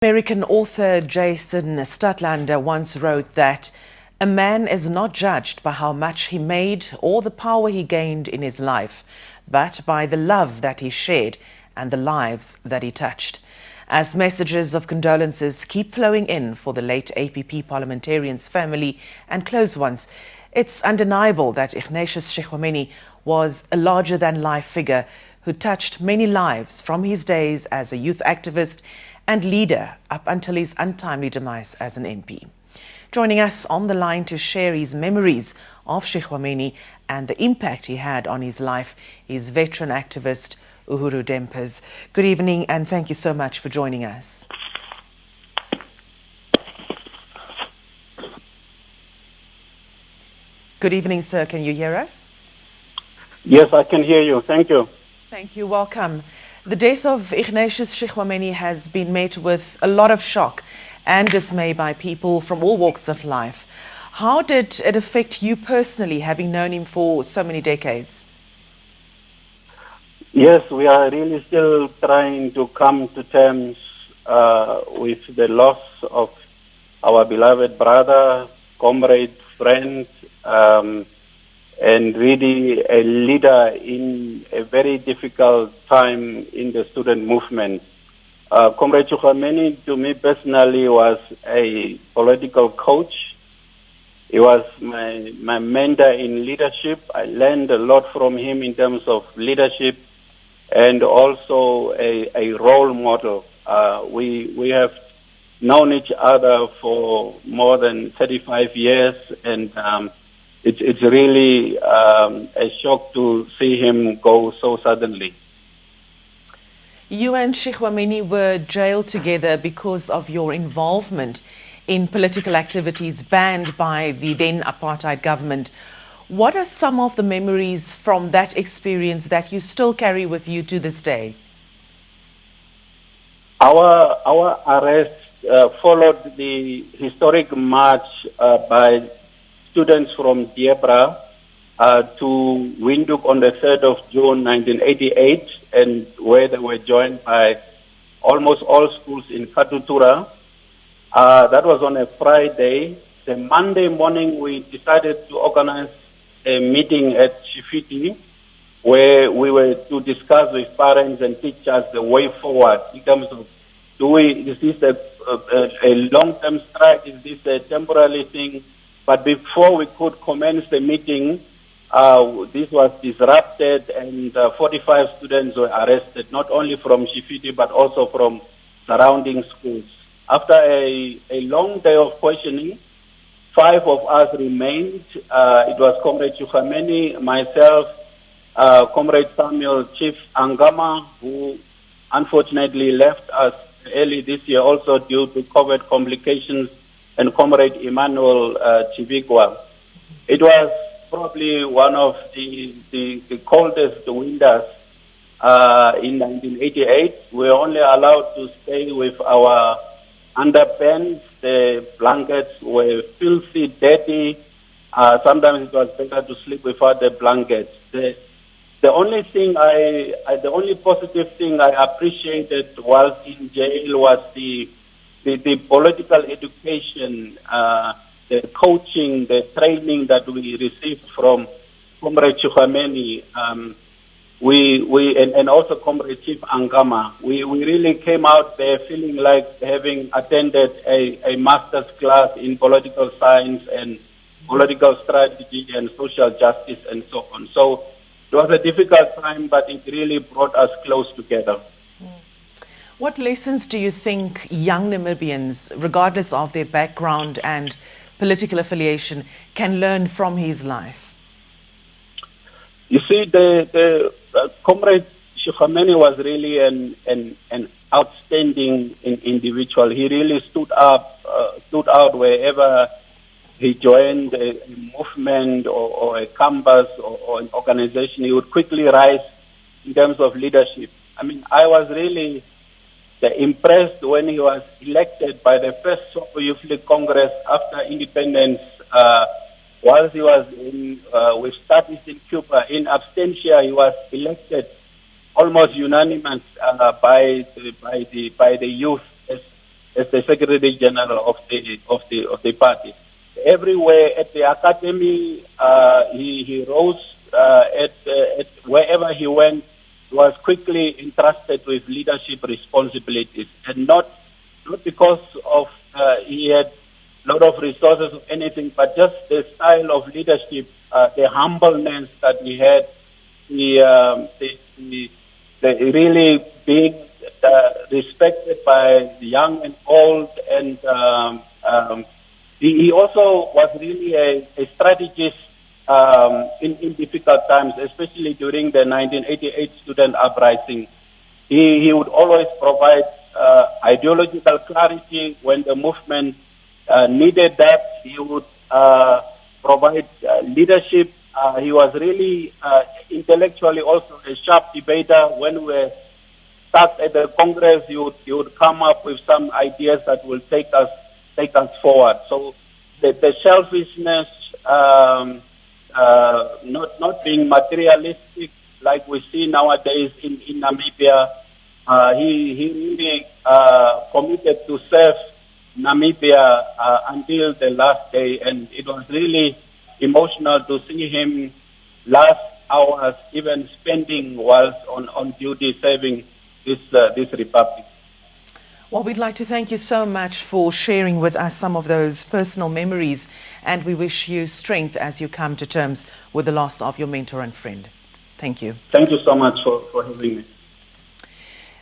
American author Jason Statlander once wrote that a man is not judged by how much he made or the power he gained in his life, but by the love that he shared and the lives that he touched. As messages of condolences keep flowing in for the late APP parliamentarian's family and close ones, it's undeniable that Ignatius Shixwameni was a larger-than-life figure who touched many lives from his days as a youth activist and leader up until his untimely demise as an MP. Joining us on the line to share his memories of Shixwameni and the impact he had on his life is veteran activist Uhuru Dempers. Good evening and thank you so much for joining us. Good evening, sir. Can you hear us? Yes, I can hear you. Thank you. Thank you. Welcome. The death of Ignatius Shixwameni has been met with a lot of shock and dismay by people from all walks of life. How did it affect you personally, having known him for so many decades? Yes, we are really still trying to come to terms with the loss of our beloved brother, comrade, friend, and really a leader in a very difficult time in the student movement. Comrade Shixwameni, to me personally, was a political coach. He was my mentor in leadership. I learned a lot from him in terms of leadership and also a role model. We have known each other for more than 35 years, and it's really a shock to see him go so suddenly. You and Shixwameni were jailed together because of your involvement in political activities banned by the then apartheid government. What are some of the memories from that experience that you still carry with you to this day? Our arrest followed the historic march by students from Diebra to Windhoek on the 3rd of June 1988, and where they were joined by almost all schools in Katutura. That was on a Friday. The Monday morning, we decided to organize a meeting at Shifiti, where we were to discuss with parents and teachers the way forward in terms of, is this a long-term strike? Is this a temporary thing? But before we could commence the meeting, this was disrupted and 45 students were arrested, not only from Shifiti but also from surrounding schools. After a long day of questioning, 5 of us remained. It was Comrade Shixwameni, myself, Comrade Samuel Chief Angama, who unfortunately left us early this year also due to COVID complications, and Comrade Emmanuel Chivigwa. It was probably one of the coldest winters in 1988. We were only allowed to stay with our underpants. The blankets were filthy, dirty. Sometimes it was better to sleep without the blankets. The only thing the only positive thing I appreciated whilst in jail was the political education, the coaching, the training that we received from Comrade Shixwameni, and also Comrade Chief Angama. We really came out there feeling like having attended a master's class in political science and political strategy and social justice and so on. So it was a difficult time, but it really brought us close together. What lessons do you think young Namibians, regardless of their background and political affiliation, can learn from his life? You see, the Comrade Shixwameni was really an outstanding individual. He really stood out wherever he joined a movement or a campus or an organization. He would quickly rise in terms of leadership. I mean, I was really impressed when he was elected by the first Soko Youth League Congress after independence. Whilst he was with studies in Cuba, in absentia, he was elected almost unanimous by the youth as as the Secretary General of the party. Everywhere at the academy, he rose at wherever he went. He was quickly entrusted with leadership responsibilities, and not because of he had a lot of resources or anything, but just the style of leadership, the humbleness that he had, the really being respected by the young and old, and he also was really a strategist in difficult times, especially during the 1988 student uprising. He would always provide ideological clarity when the movement needed that. He would provide leadership. He was really intellectually also a sharp debater. When we were stuck at the Congress, he would come up with some ideas that will take us forward. So the selfishness, not being materialistic like we see nowadays in Namibia. He really committed to serve Namibia until the last day, and it was really emotional to see him last hours even spending whilst on duty serving this republic. Well, we'd like to thank you so much for sharing with us some of those personal memories, and we wish you strength as you come to terms with the loss of your mentor and friend. Thank you. Thank you so much for having me.